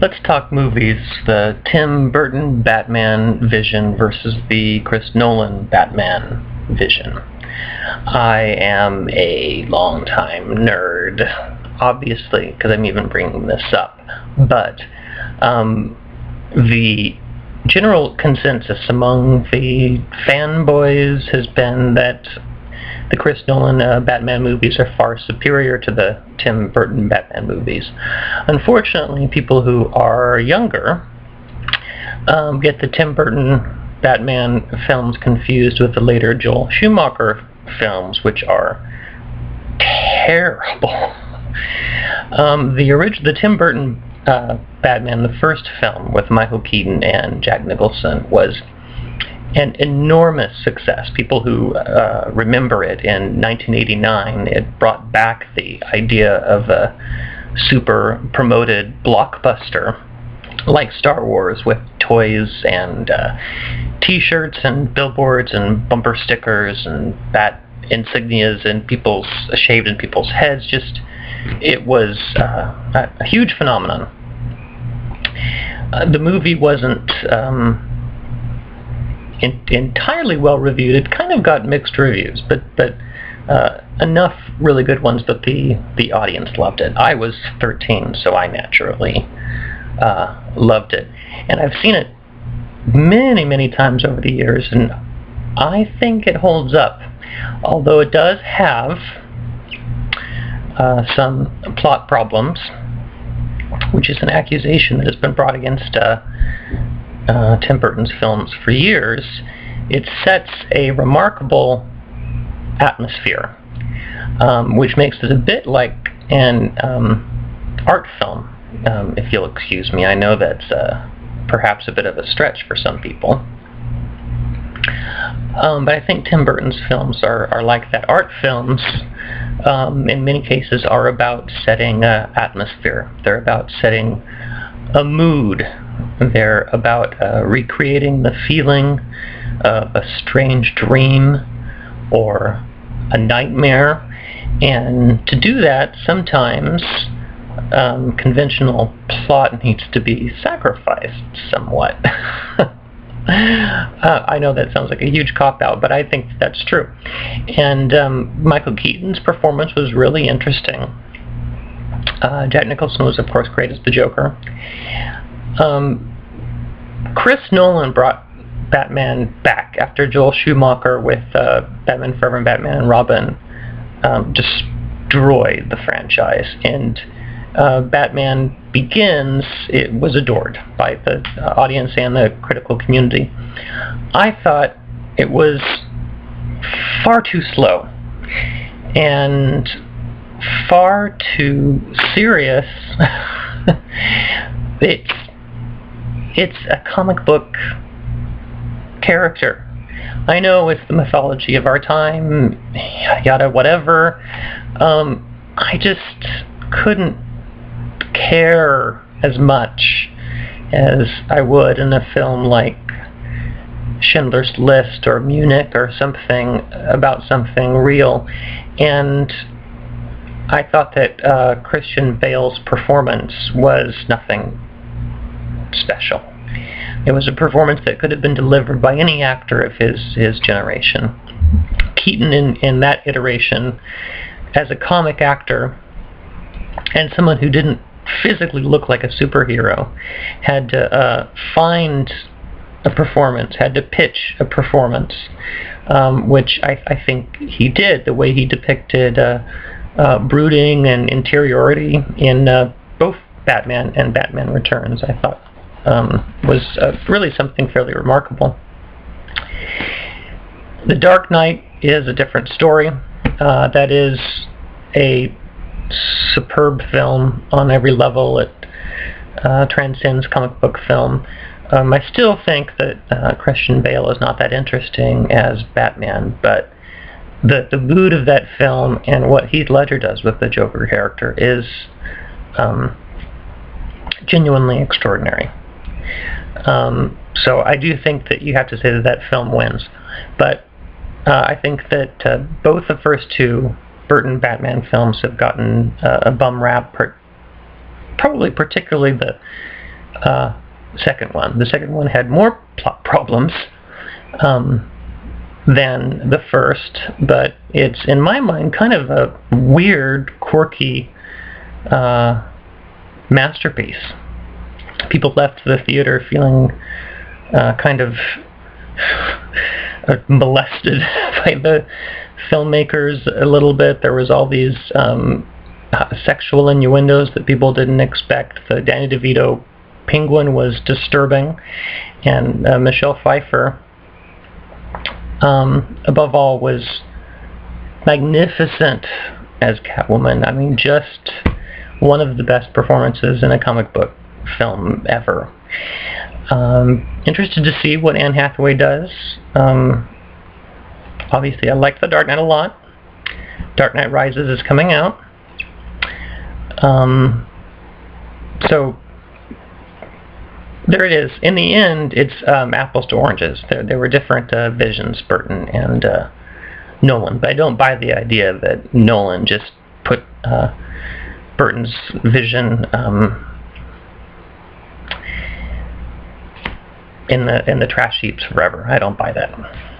Let's talk movies. The Tim Burton Batman vision versus the Chris Nolan Batman vision. I am a longtime nerd, obviously, because I'm even bringing this up. But the general consensus among the fanboys has been that the Chris Nolan Batman movies are far superior to the Tim Burton Batman movies. Unfortunately, people who are younger get the Tim Burton Batman films confused with the later Joel Schumacher films, which are terrible. The Tim Burton Batman, the first film with Michael Keaton and Jack Nicholson, was an enormous success. People who remember it in 1989, it brought back the idea of a super promoted blockbuster like Star Wars, with toys and t-shirts and billboards and bumper stickers and bat insignias and shaved in people's heads. It was a huge phenomenon. The movie wasn't entirely well reviewed. It kind of got mixed reviews, but enough really good ones that the audience loved it. I was 13, so I naturally loved it, and I've seen it many times over the years, and I think it holds up, although it does have some plot problems, which is an accusation that has been brought against Tim Burton's films for years. It sets a remarkable atmosphere, which makes it a bit like an art film, if you'll excuse me. I know that's perhaps a bit of a stretch for some people, but I think Tim Burton's films are like that. Art films, in many cases, are about setting atmosphere. They're about setting a mood. They're about recreating the feeling of a strange dream or a nightmare, and to do that, sometimes conventional plot needs to be sacrificed somewhat. I know that sounds like a huge cop-out, but I think that's true. And Michael Keaton's performance was really interesting. Jack Nicholson was, of course, great as the Joker. Chris Nolan brought Batman back after Joel Schumacher with Batman Forever and Batman and Robin destroyed the franchise, and Batman Begins, it was adored by the audience and the critical community. I thought it was far too slow and far too serious. It's a comic book character. I know it's the mythology of our time, yada whatever. I just couldn't care as much as I would in a film like Schindler's List or Munich or something about something real. And I thought that Christian Bale's performance was nothing special. It was a performance that could have been delivered by any actor of his generation. Keaton in that iteration, as a comic actor and someone who didn't physically look like a superhero, had to find a performance, had to pitch a performance, which I think he did. The way he depicted brooding and interiority in both Batman and Batman Returns, I thought was really something fairly remarkable. The Dark Knight is a different story. That is a superb film on every level. It transcends comic book film. I still think that Christian Bale is not that interesting as Batman, but the mood of that film and what Heath Ledger does with the Joker character is genuinely extraordinary. So I do think that you have to say that film wins. But I think that both the first two Burton Batman films have gotten a bum rap, probably particularly second one. The second one had more plot problems than the first, but it's, in my mind, kind of a weird, quirky masterpiece. People left the theater feeling kind of molested by the filmmakers a little bit. There was all these sexual innuendos that people didn't expect. The Danny DeVito penguin was disturbing, and Michelle Pfeiffer, above all, was magnificent as Catwoman. I mean, just one of the best performances in a comic book film ever. Interested to see what Anne Hathaway does. Obviously, I like The Dark Knight a lot. Dark Knight Rises is coming out. So there it is. In the end, it's apples to oranges. There were different visions, Burton and Nolan. But I don't buy the idea that Nolan just put Burton's vision in the trash heaps forever. I don't buy that.